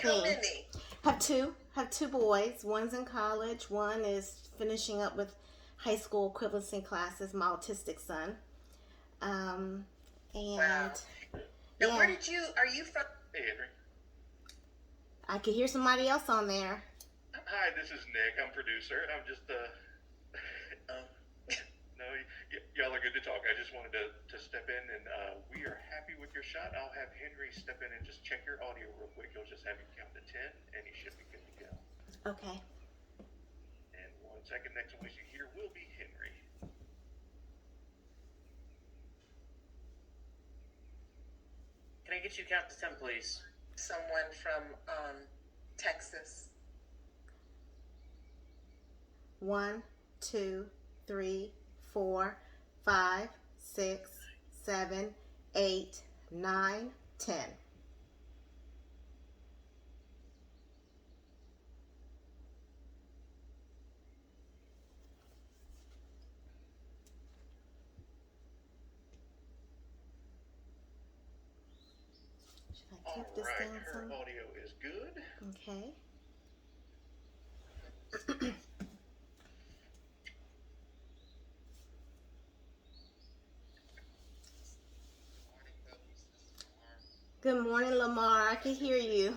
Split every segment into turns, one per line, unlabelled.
How many?
Have two boys. One's in college. One is finishing up with high school equivalency classes. My autistic son. Um, and
Wow. And
yeah,
are you from?
Hey, Henry.
I could hear somebody else on there.
Hi, this is Nick. I'm producer. I'm just,
Um,
no, y'all are good to talk. I just wanted to step in, and we are happy with your shot. I'll have Henry step in and just check your audio real quick. He'll just have you count to 10, and he should be good to go.
Okay.
And 1 second, next voice you hear will be Henry.
Can I get you to count to 10, please?
someone from Texas.
1, 2, 3, 4, 5, 6, 7, 8, 9, 10. Should I keep this
All right,
down
her
some?
audio is good.
Okay. Good morning, Lamar. I can hear you.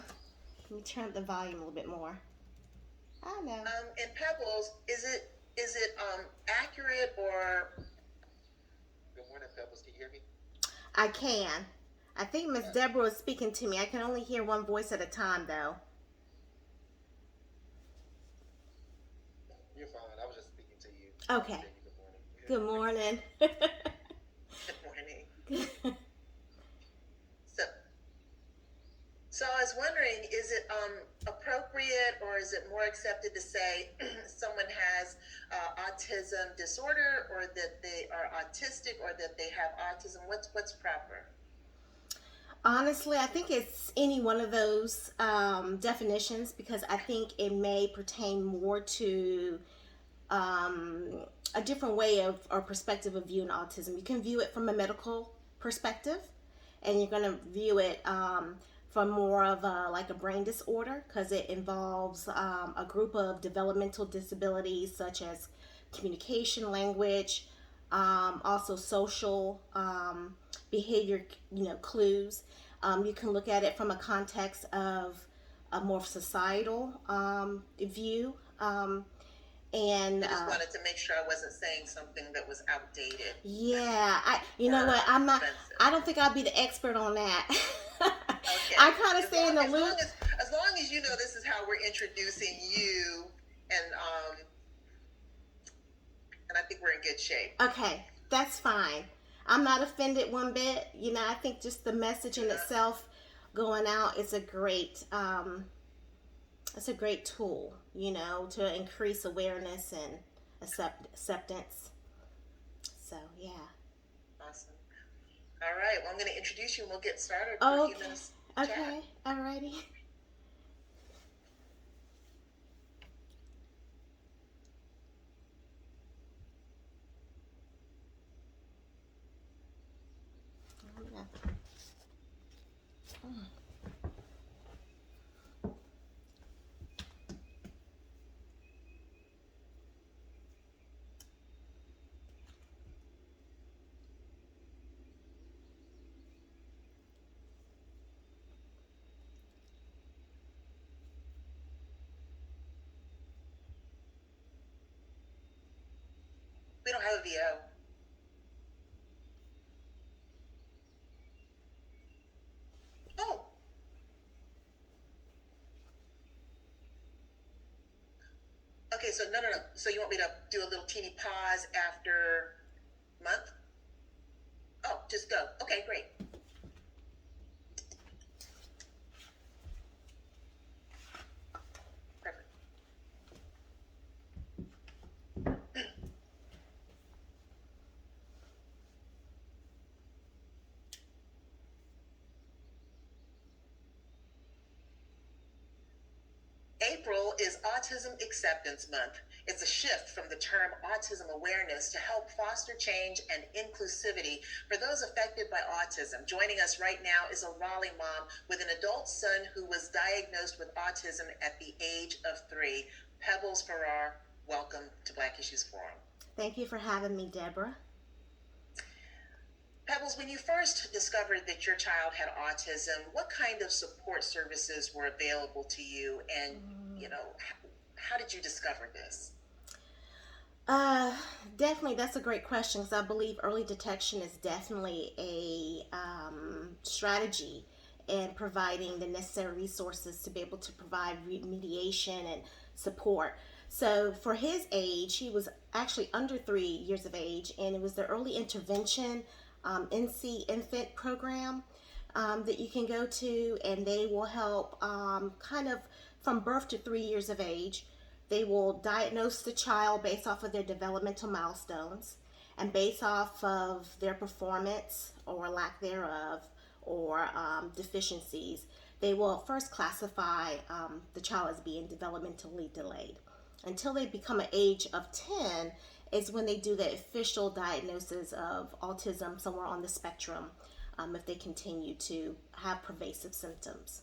Let me turn up the volume a little bit more. I know.
In Pebbles, is it accurate or?
Good morning, Pebbles. Can you hear me?
I can. I think Miss Deborah is speaking to me. I can only hear one voice at a time, though.
You're fine. I was just speaking to you.
Okay.
Good morning.
Good morning.
Good morning. So I was wondering, is it appropriate or is it more accepted to say someone has autism disorder, or that they are autistic, or that they have autism? What's proper?
Honestly, I think it's any one of those definitions, because I think it may pertain more to a different way of or perspective of viewing autism. You can view it from a medical perspective, and you're going to view it from more of like a brain disorder, because it involves a group of developmental disabilities such as communication, language, also social behavior, clues. You can look at it from a context of a more societal view. And
I just wanted to make sure I wasn't saying something that was outdated.
yeah, you know what? I'm not.
Offensive.
I don't think I'll be the expert on that.
Okay.
I kind of stay in the loop.
As long as you know this is how we're introducing you, and I think we're in good shape.
Okay, that's fine. I'm not offended one bit. I think just the message in itself going out is a great tool, to increase awareness and acceptance. So, yeah.
Awesome. All right. Well, I'm going to introduce you, and we'll get started for a few minutes.
Okay. Alrighty.
We don't have a VO. Oh. Okay, so no. So you want me to do a little teeny pause after month? Oh, just go. Okay, great. Perfect. April is Autism Acceptance Month. It's a shift from the term autism awareness to help foster change and inclusivity for those affected by autism. Joining us right now is a Raleigh mom with an adult son who was diagnosed with autism at the age of 3. Pebbles Farrar, welcome to Black Issues Forum.
Thank you for having me, Deborah.
Pebbles, when you first discovered that your child had autism, what kind of support services were available to you? And, how did you discover this?
Definitely, that's a great question because I believe early detection is definitely a strategy in providing the necessary resources to be able to provide remediation and support. So for his age, he was actually under 3 years of age, and it was the early intervention NC infant program that you can go to, and they will help kind of from birth to 3 years of age. They will diagnose the child based off of their developmental milestones and based off of their performance or lack thereof or deficiencies. They will first classify the child as being developmentally delayed. Until they become an age of 10 is when they do the official diagnosis of autism somewhere on the spectrum if they continue to have pervasive symptoms.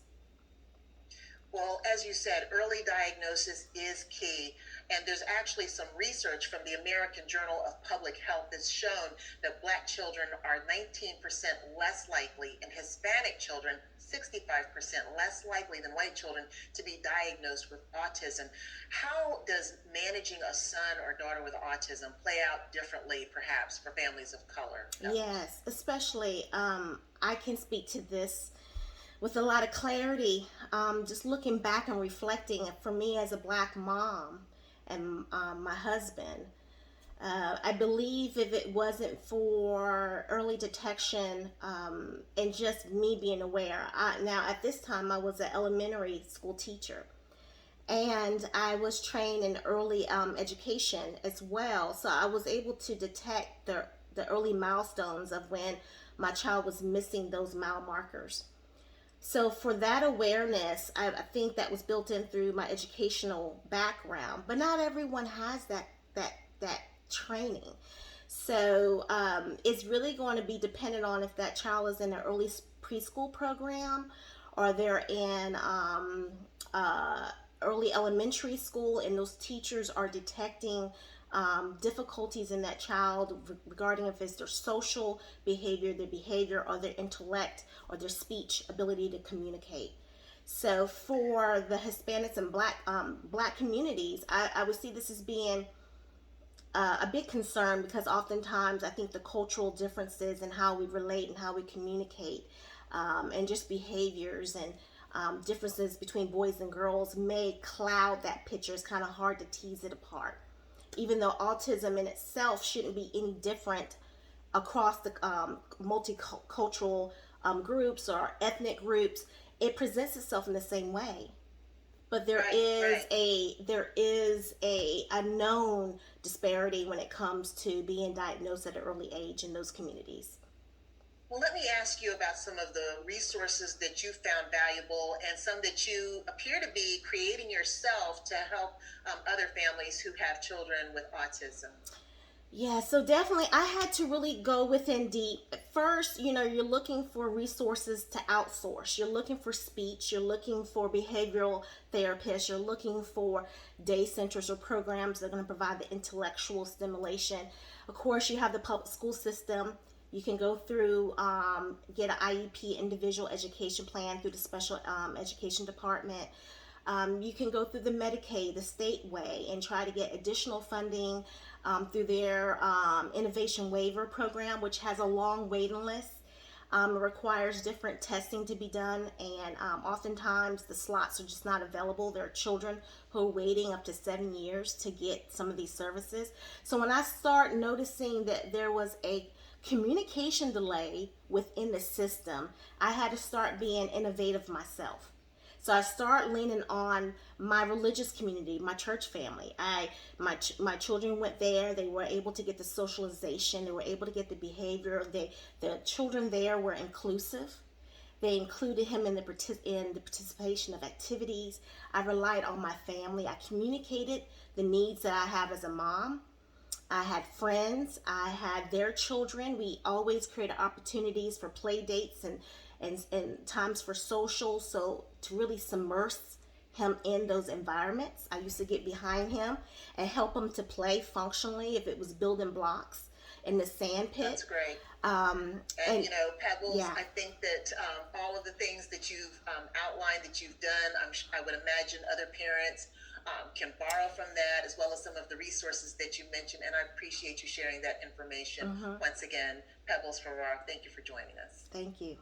Well, as you said, early diagnosis is key. And there's actually some research from the American Journal of Public Health that's shown that Black children are 19% less likely and Hispanic children 65% less likely than white children to be diagnosed with autism. How does managing a son or daughter with autism play out differently, perhaps, for families of color?
Yes, especially I can speak to this with a lot of clarity, just looking back and reflecting. For me as a Black mom and my husband, I believe if it wasn't for early detection and just me being aware. Now at this time I was an elementary school teacher, and I was trained in early education as well, so I was able to detect the early milestones of when my child was missing those mile markers. So for that awareness, I think that was built in through my educational background, but not everyone has that training. So it's really going to be dependent on if that child is in an early preschool program or they're in early elementary school, and those teachers are detecting difficulties in that child regarding if it's their social behavior, or their intellect, or their speech ability to communicate. So for the Hispanics and Black communities, I would see this as being a big concern, because oftentimes I think the cultural differences in how we relate and how we communicate and just behaviors and differences between boys and girls may cloud that picture. It's kind of hard to tease it apart, even though autism in itself shouldn't be any different across the multicultural groups or ethnic groups. It presents itself in the same way, but there is a known disparity when it comes to being diagnosed at an early age in those communities.
Well, let me ask you about some of the resources that you found valuable and some that you appear to be creating yourself to help other families who have children with autism.
Yeah, so definitely I had to really go within deep. First, you're looking for resources to outsource. You're looking for speech, you're looking for behavioral therapists, you're looking for day centers or programs that are going to provide the intellectual stimulation. Of course, you have the public school system. You can go through, get an IEP, individual education plan, through the special education department. You can go through the Medicaid, the state way, and try to get additional funding through their innovation waiver program, which has a long waiting list. It requires different testing to be done, and oftentimes the slots are just not available. There are children who are waiting up to 7 years to get some of these services. So when I start noticing that there was a communication delay within the system, I had to start being innovative myself. So I start leaning on my religious community, my church family. My children went there. They were able to get the socialization. They were able to get the behavior. The children there were inclusive. They included him in the participation of activities. I relied on my family. I communicated the needs that I have as a mom. I had friends. I had their children. We always created opportunities for play dates and times for social. So to really submerge him in those environments, I used to get behind him and help him to play functionally if it was building blocks in the sand pit.
That's great.
And
you know, Pebbles,
yeah.
I think that all of the things that you've outlined that you've done, I would imagine other parents can borrow from that, as well as some of the resources that you mentioned. And I appreciate you sharing that information. Once again, Pebbles Farrar, thank you for joining us.
Thank you.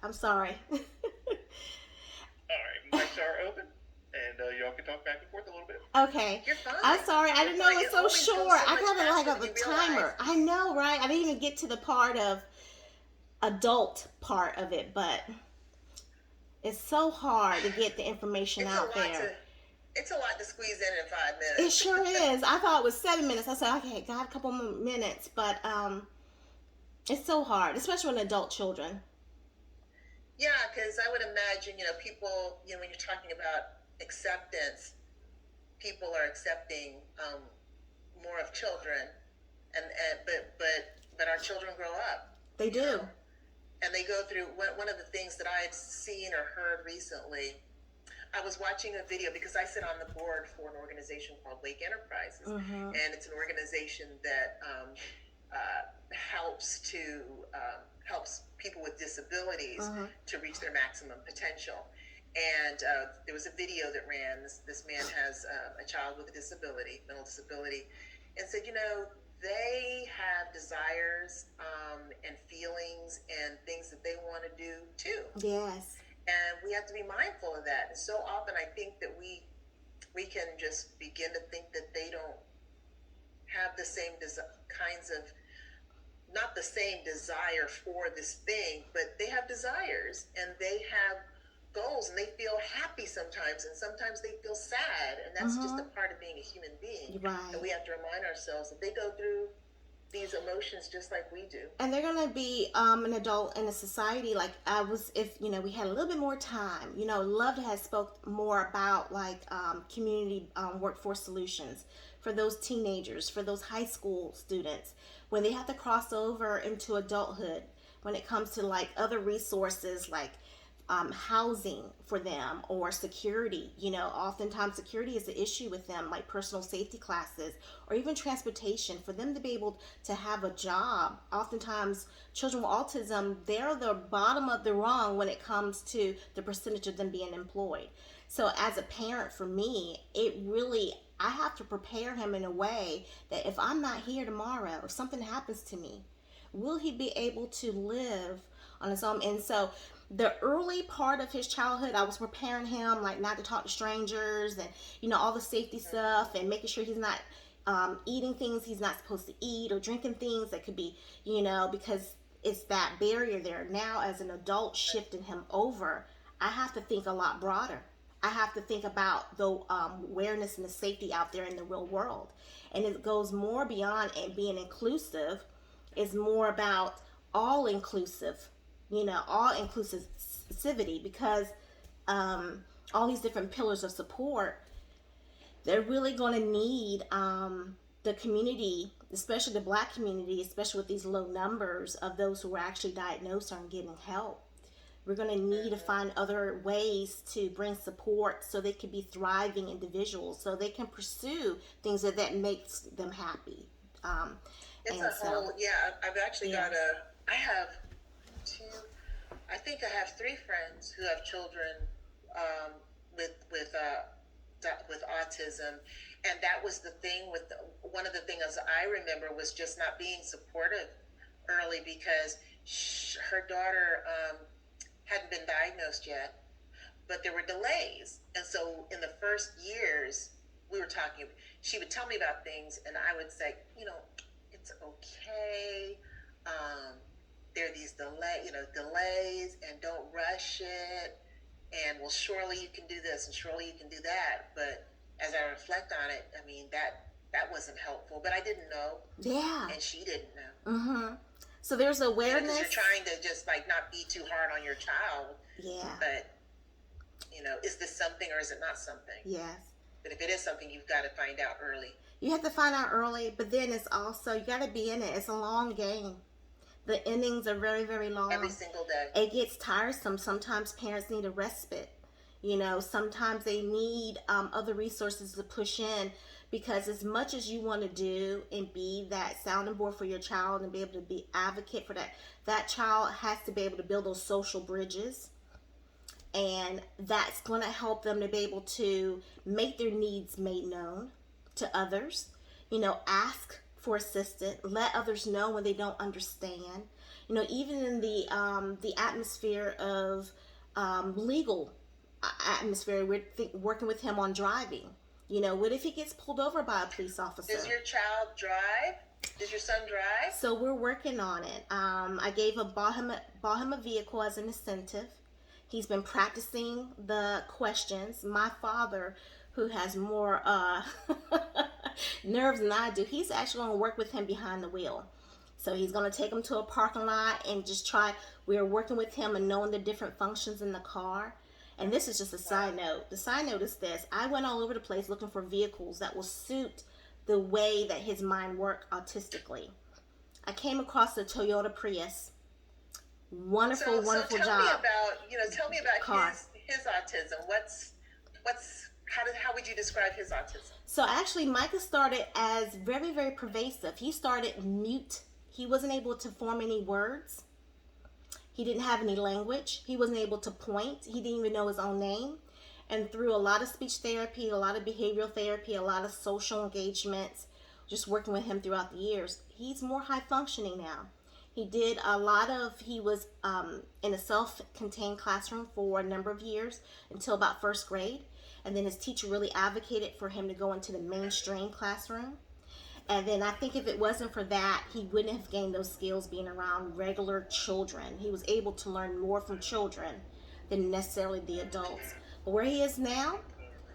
I'm sorry.
All right, mics are open, and y'all can talk back and forth a little bit.
Okay.
You're fine.
I'm sorry. I
You're
didn't know
fine.
it was
It
so
always goes
short.
so
I
much
got it like
faster
a
than you
timer.
realize.
I know, right? I didn't even get to the adult part of it, but it's so hard to get the information
It's
out
a lot
there.
it's a lot to squeeze in 5 minutes.
It sure is. I thought it was 7 minutes. I said, okay, got a couple more minutes, but it's so hard, especially with adult children.
Yeah, because I would imagine, you know, people, you know, when you're talking about acceptance, people are accepting more of children, but our children grow up.
They do.
You know, and they go through one of the things that I've seen or heard recently. I was watching a video because I sit on the board for an organization called Wake Enterprises, and it's an organization that helps people with disabilities to reach their maximum potential. And there was a video that ran. This man has a child with a disability, mental disability, and said, you know, they have desires and feelings and things that they want to do too.
Yes.
And we have to be mindful of that. And so often I think that we can just begin to think that they don't have the same kinds of, not the same desire for this thing, but they have desires and they have goals and they feel happy sometimes, and sometimes they feel sad, and that's just a part of being a human being.
Right.
And we have to remind ourselves that they go through these emotions just like we do.
And they're gonna be an adult in a society like I was. If you know we had a little bit more time, you know, love to have spoke more about like community workforce solutions for those teenagers, for those high school students when they have to cross over into adulthood. When it comes to like other resources like housing for them or security, you know, oftentimes security is an issue with them, like personal safety classes or even transportation for them to be able to have a job. Oftentimes children with autism, they're the bottom of the rung when it comes to the percentage of them being employed. So as a parent, for me, I have to prepare him in a way that if I'm not here tomorrow, if something happens to me, will he be able to live on his own? And so the early part of his childhood, I was preparing him like not to talk to strangers and, you know, all the safety stuff and making sure he's not eating things he's not supposed to eat or drinking things that could be, you know, because it's that barrier there. Now as an adult shifting him over, I have to think a lot broader. I have to think about the awareness and the safety out there in the real world. And it goes more beyond and being inclusive. It's more about all inclusive, you know, all inclusivity, because all these different pillars of support, they're really going to need the community, especially the Black community, especially with these low numbers of those who are actually diagnosed and getting help. We're going to need to find other ways to bring support so they can be thriving individuals, so they can pursue things that makes them happy.
It's a whole, I've actually got I have I have 3 friends who have children with autism, and that was the thing with one of the things I remember was just not being supportive early because her daughter hadn't been diagnosed yet, but there were delays, and so in the first years we were talking. She would tell me about things, and I would say, you know, it's okay. There are these delays, and don't rush it. And well, surely you can do this, and surely you can do that. But as I reflect on it, I mean, that wasn't helpful, but I didn't know,
Yeah.
and she didn't know.
Mm-hmm. So there's awareness.
Because you're trying to just like not be too hard on your child.
Yeah.
But is this something or is it not something?
Yes.
But if it is something, you've got to find out early.
You have to find out early, but then it's also, you got to be in it. It's a long game. The innings are very, very long.
Every single day.
It gets tiresome. Sometimes parents need a respite. Sometimes they need other resources to push in, because as much as you want to do and be that sounding board for your child and be able to be advocate for that child has to be able to build those social bridges. And that's going to help them to be able to make their needs made known to others. Ask for assistance. Let others know when they don't understand. Even in the atmosphere of legal atmosphere, we're working with him on driving. What if he gets pulled over by a police officer?
Does your child drive? Does your son drive?
So we're working on it. I bought him a vehicle as an incentive. He's been practicing the questions. My father, who has more nerves than I do, he's actually going to work with him behind the wheel. So he's going to take him to a parking lot and just try. We're working with him and knowing the different functions in the car. And this is just a side note. The side note is this. I went all over the place looking for vehicles that will suit the way that his mind worked autistically. I came across the Toyota Prius. Wonderful job.
Tell me about his autism. How would you describe his autism?
So actually, Micah started as very, very pervasive. He started mute. He wasn't able to form any words. He didn't have any language. He wasn't able to point. He didn't even know his own name. And through a lot of speech therapy, a lot of behavioral therapy, a lot of social engagements, just working with him throughout the years, he's more high functioning now. He was in a self-contained classroom for a number of years until about first grade. And then his teacher really advocated for him to go into the mainstream classroom. And then I think if it wasn't for that, he wouldn't have gained those skills being around regular children. He was able to learn more from children than necessarily the adults. But where he is now,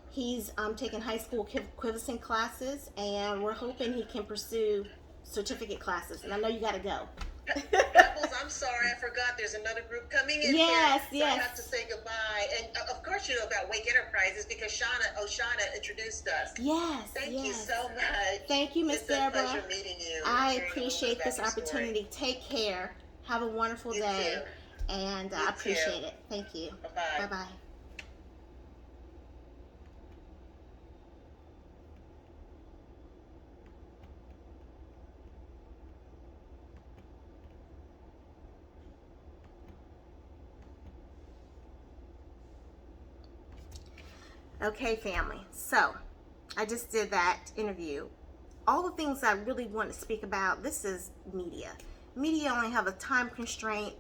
he's taking high school equivalency classes, and we're hoping he can pursue certificate classes. And I know you got to go.
Pebbles, I'm sorry, I forgot. There's another group coming in here. So I have to say goodbye. And of course, you know about Wake Enterprises because Oshana introduced us.
Yes.
Thank you so much.
Thank you, Miss Deborah.
It's a pleasure meeting you.
I appreciate this opportunity. Take care. Have a wonderful day.
Too.
And I appreciate it. Thank you.
Bye-bye.
Bye-bye. Okay, family. So, I just did that interview. All the things I really want to speak about, this is media. Media only have a time constraint.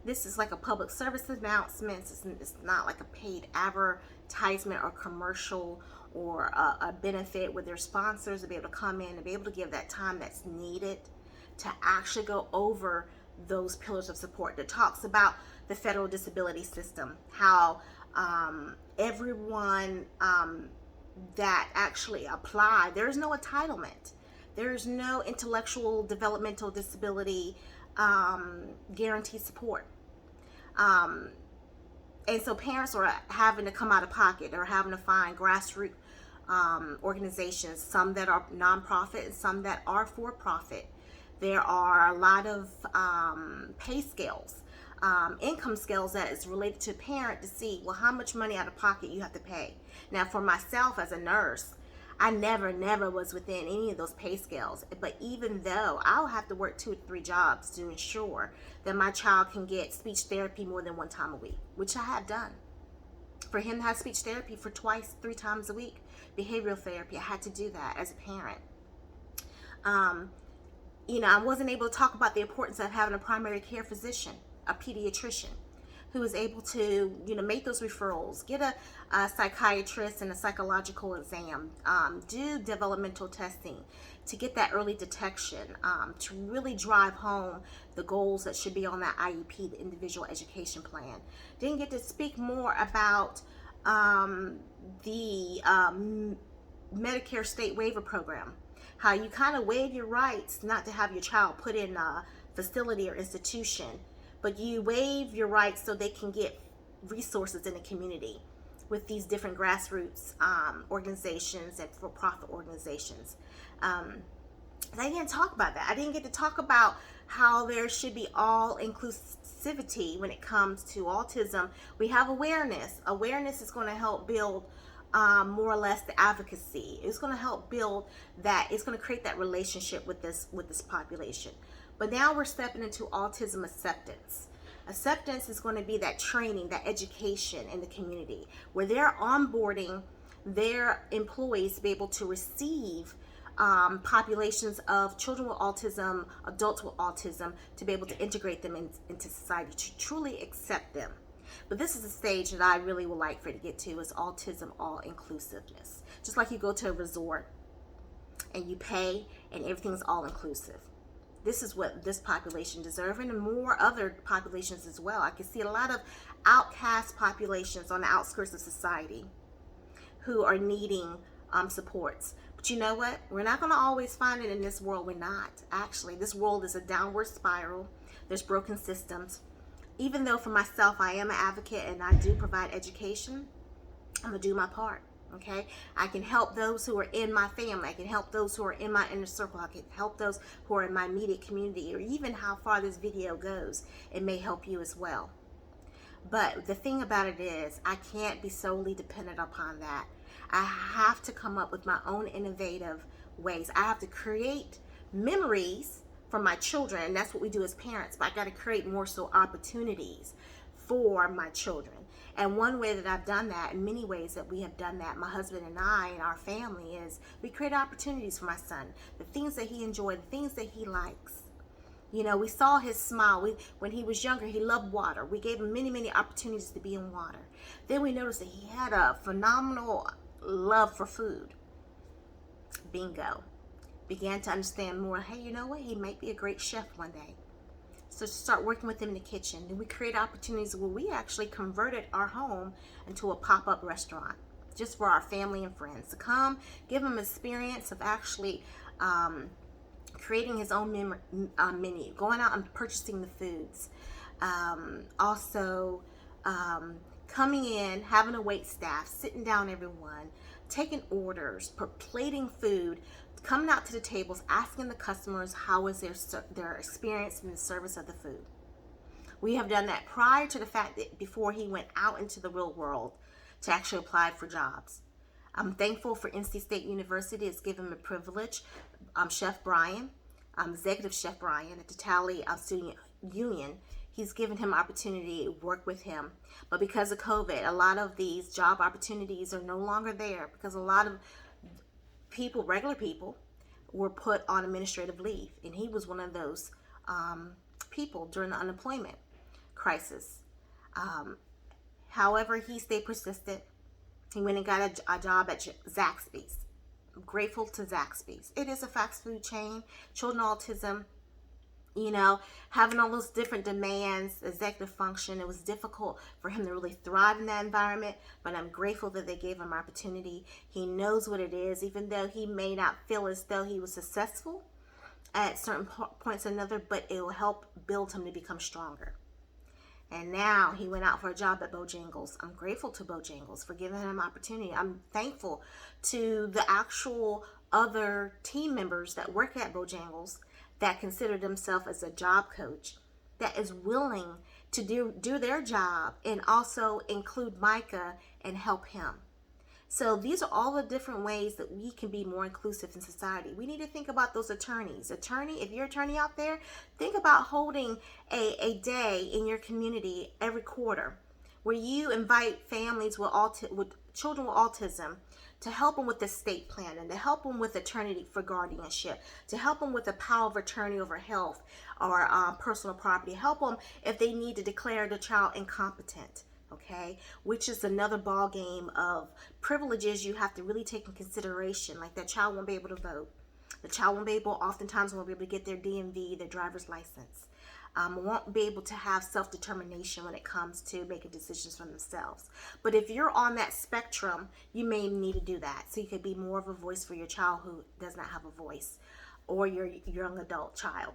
This is like a public service announcement. It's not like a paid advertisement or commercial or a benefit with their sponsors to be able to come in and be able to give that time that's needed to actually go over those pillars of support that talks about the federal disability system, how everyone that actually apply, there's no entitlement. There's no intellectual developmental disability guaranteed support. And so parents are having to come out of pocket or having to find grassroots organizations, some that are nonprofit and some that are for profit. There are a lot of pay scales, income scales that is related to a parent to see, well, how much money out of pocket you have to pay. Now, for myself as a nurse, I never was within any of those pay scales. But even though I'll have to work 2 to 3 jobs to ensure that my child can get speech therapy more than 1 time a week, which I have done. For him to have speech therapy for 2-3 times a week, behavioral therapy, I had to do that as a parent. I wasn't able to talk about the importance of having a primary care physician, a pediatrician, who is able to, make those referrals, get a psychiatrist and a psychological exam, do developmental testing to get that early detection, to really drive home the goals that should be on that IEP, the individual education plan. Didn't get to speak more about the Medicare state waiver program, how you kind of waive your rights not to have your child put in a facility or institution, but you waive your rights so they can get resources in the community with these different grassroots organizations and for-profit organizations. I didn't talk about that. I didn't get to talk about how there should be all inclusivity when it comes to autism. We have awareness. Awareness is going to help build more or less the advocacy. It's going to help build that. It's going to create that relationship with this population. But now we're stepping into autism acceptance. Acceptance is going to be that training, that education in the community where they're onboarding their employees to be able to receive populations of children with autism, adults with autism, to be able to integrate them into society, to truly accept them. But this is the stage that I really would like for it to get to, is autism all inclusiveness. Just like you go to a resort and you pay and everything's all inclusive. This is what this population deserves, and more other populations as well. I can see a lot of outcast populations on the outskirts of society who are needing supports. But you know what? We're not going to always find it in this world. We're not. Actually, this world is a downward spiral. There's broken systems. Even though for myself, I am an advocate and I do provide education, I'm going to do my part. Okay? I can help those who are in my family. I can help those who are in my inner circle. I can help those who are in my immediate community, or even how far this video goes. It may help you as well. But the thing about it is, I can't be solely dependent upon that. I have to come up with my own innovative ways. I have to create memories for my children, and that's what we do as parents. But I got to create more so opportunities for my children. And one way that I've done that, in many ways that we have done that, my husband and I and our family, is we create opportunities for my son. The things that he enjoys, the things that he likes. You know, we saw his smile. When he was younger, he loved water. We gave him many, many opportunities to be in water. Then we noticed that he had a phenomenal love for food. Bingo. Began to understand more, hey, you know what? He might be a great chef one day. So to start working with him in the kitchen. Then we create opportunities where we actually converted our home into a pop-up restaurant just for our family and friends to come, give him experience of actually creating his own menu, going out and purchasing the foods. Also, coming in, having a wait staff, sitting down everyone, taking orders, plating food, coming out to the tables, asking the customers how was their experience in the service of the food. We have done that prior to the fact that before he went out into the real world to actually apply for jobs. I'm thankful for NC State University. It's given him a privilege. Chef Brian, Executive Chef Brian at the Tally Student Union, he's given him opportunity to work with him. But because of COVID, a lot of these job opportunities are no longer there because a lot of people, regular people, were put on administrative leave. And he was one of those people during the unemployment crisis. However, he stayed persistent. He went and got a job at Zaxby's. I'm grateful to Zaxby's. It is a fast food chain. Children autism, you know, having all those different demands, executive function, it was difficult for him to really thrive in that environment, but I'm grateful that they gave him opportunity. He knows what it is, even though he may not feel as though he was successful at certain points or another, but it will help build him to become stronger. And now he went out for a job at Bojangles. I'm grateful to Bojangles for giving him opportunity. I'm thankful to the actual other team members that work at Bojangles that consider themselves as a job coach that is willing to do their job and also include Micah and help him. So these are all the different ways that we can be more inclusive in society. We need to think about those attorneys. If you're an attorney out there, think about holding a day in your community every quarter where you invite families with children with autism to help them with estate planning, to help them with attorney for guardianship, to help them with the power of attorney over health or personal property, help them if they need to declare the child incompetent. Okay, which is another ball game of privileges you have to really take in consideration. Like that child won't be able to vote. The child oftentimes won't be able to get their DMV, their driver's license. won't be able to have self-determination when it comes to making decisions for themselves. But if you're on that spectrum, you may need to do that. So you could be more of a voice for your child who does not have a voice, or your young adult child.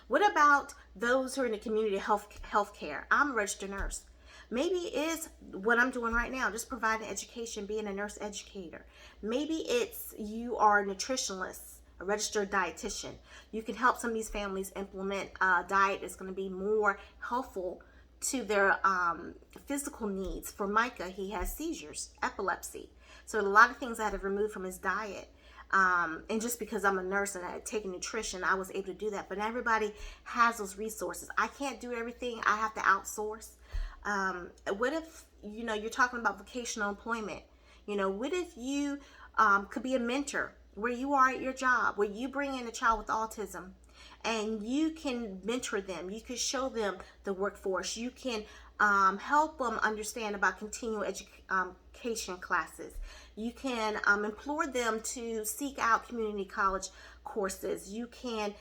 What about those who are in the community health care? I'm a registered nurse. Maybe it is what I'm doing right now, just providing education, being a nurse educator. Maybe it's you are a nutritionist, a registered dietitian. You can help some of these families implement a diet that's going to be more helpful to their physical needs. For Micah, he has seizures, epilepsy. So a lot of things I had to remove from his diet. And just because I'm a nurse and I had taken nutrition, I was able to do that. But not everybody has those resources. I can't do everything. I have to outsource. What if, you're talking about vocational employment? What if you could be a mentor where you are at your job, where you bring in a child with autism and you can mentor them. You can show them the workforce. You can help them understand about continuing education classes. You can implore them to seek out community college courses. You can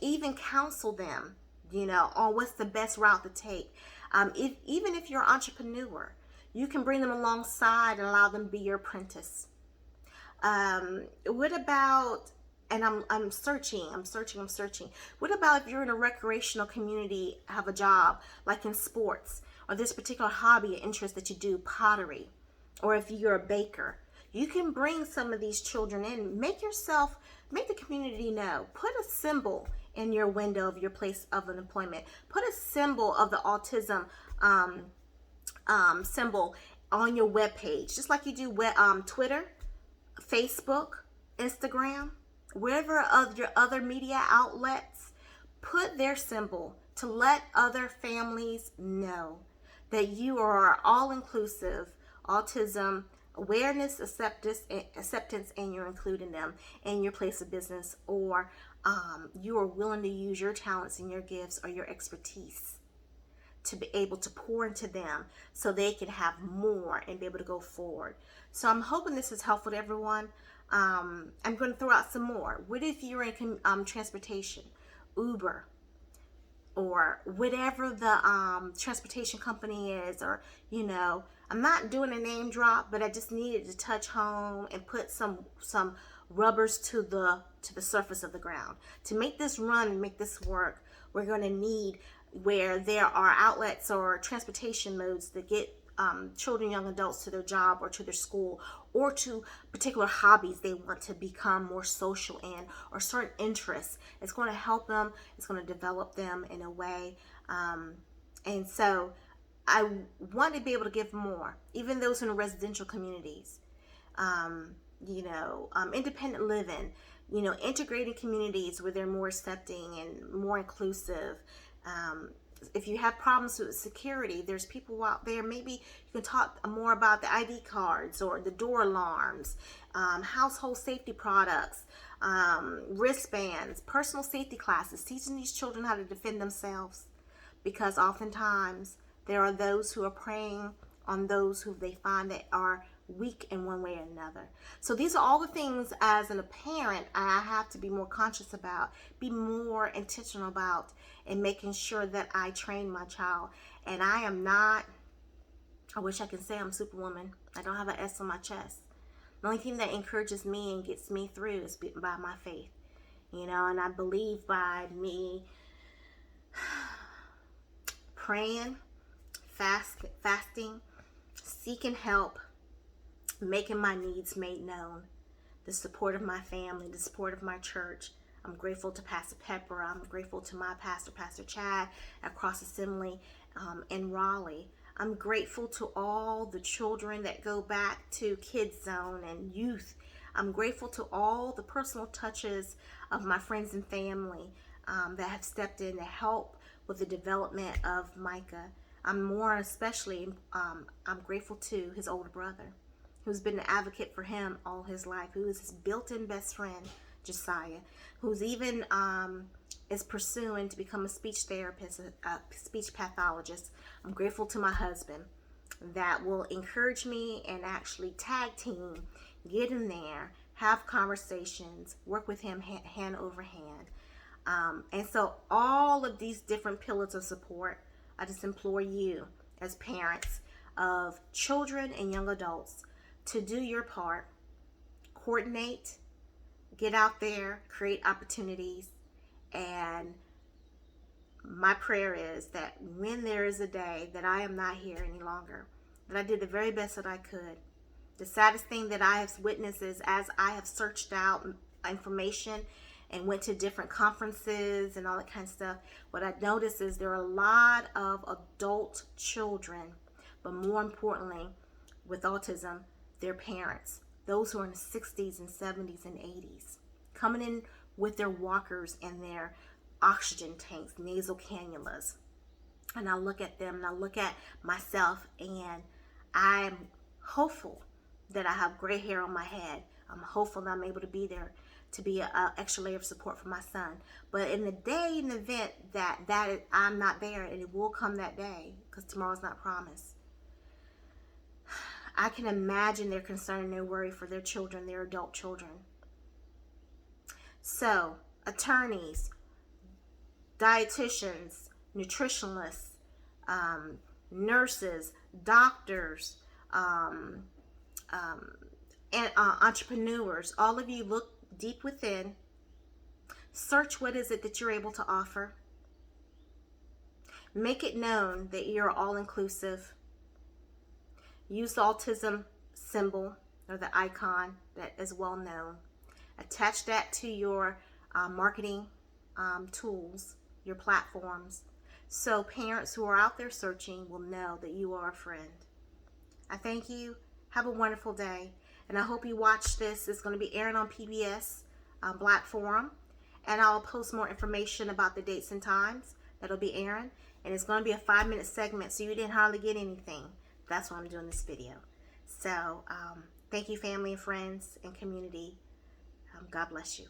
even counsel them, on what's the best route to take. Even if you're an entrepreneur, you can bring them alongside and allow them to be your apprentice. What about, and I'm searching. What about if you're in a recreational community, have a job, like in sports, or this particular hobby or interest that you do, pottery, or if you're a baker? You can bring some of these children in, make the community know. Put a symbol in your window of your place of employment. Put a symbol of the autism symbol on your webpage, just like you do Twitter, Facebook, Instagram, wherever of your other media outlets. Put their symbol to let other families know that you are all-inclusive autism awareness, acceptance, and you're including them in your place of business, or you are willing to use your talents and your gifts or your expertise to be able to pour into them so they can have more and be able to go forward. So I'm hoping this is helpful to everyone. I'm going to throw out some more. What if you're in transportation, Uber, or whatever the transportation company is, or I'm not doing a name drop, but I just needed to touch home and put some rubbers to the surface of the ground to make this run and make this work. We're going to need where there are outlets or transportation modes that get children, young adults to their job or to their school, or to particular hobbies they want to become more social in, or certain interests. It's going to help them. It's going to develop them in a way. And so I want to be able to give more, even those in the residential communities, independent living, integrated communities where they're more accepting and more inclusive. If you have problems with security, there's people out there. Maybe you can talk more about the ID cards or the door alarms, household safety products, wristbands, personal safety classes, teaching these children how to defend themselves. Because oftentimes there are those who are preying on those who they find that are weak in one way or another. So these are all the things as a parent I have to be more conscious about, be more intentional about, and making sure that I train my child. And I wish I could say I'm Superwoman. I don't have an S on my chest. The only thing that encourages me and gets me through is by my faith. And I believe by me praying, fasting, seeking help, making my needs made known, the support of my family, the support of my church. I'm grateful to Pastor Pepper. I'm grateful to my pastor, Pastor Chad, at Cross Assembly in Raleigh. I'm grateful to all the children that go back to Kids Zone and youth. I'm grateful to all the personal touches of my friends and family that have stepped in to help with the development of Micah. I'm grateful to his older brother, who's been an advocate for him all his life, who is his built-in best friend, Josiah, who's even is pursuing to become a speech therapist, a speech pathologist. I'm grateful to my husband that will encourage me and actually tag team, get in there, have conversations, work with him hand over hand. And so all of these different pillars of support, I just implore you as parents of children and young adults to do your part, coordinate, get out there, create opportunities, and my prayer is that when there is a day that I am not here any longer, that I did the very best that I could. The saddest thing that I have witnessed is as I have searched out information and went to different conferences and all that kind of stuff, what I noticed is there are a lot of adult children, but more importantly, with autism, their parents, those who are in the 60s and 70s and 80s, coming in with their walkers and their oxygen tanks, nasal cannulas. And I look at them and I look at myself, and I'm hopeful that I have gray hair on my head. I'm hopeful that I'm able to be there to be an extra layer of support for my son. But in the event that I'm not there, and it will come that day because tomorrow's not promised, I can imagine their concern and their worry for their children, their adult children. So, attorneys, dietitians, nutritionalists, nurses, doctors, and entrepreneurs, all of you, look deep within. Search what is it that you're able to offer. Make it known that you're all inclusive. Use the autism symbol or the icon that is well known. Attach that to your marketing tools, your platforms, so parents who are out there searching will know that you are a friend. I thank you. Have a wonderful day. And I hope you watch this. It's going to be airing on PBS Black Forum. And I'll post more information about the dates and times that'll be airing. And it's going to be a 5-minute segment, so you didn't hardly get anything. That's why I'm doing this video. So thank you, family and friends and community. God bless you.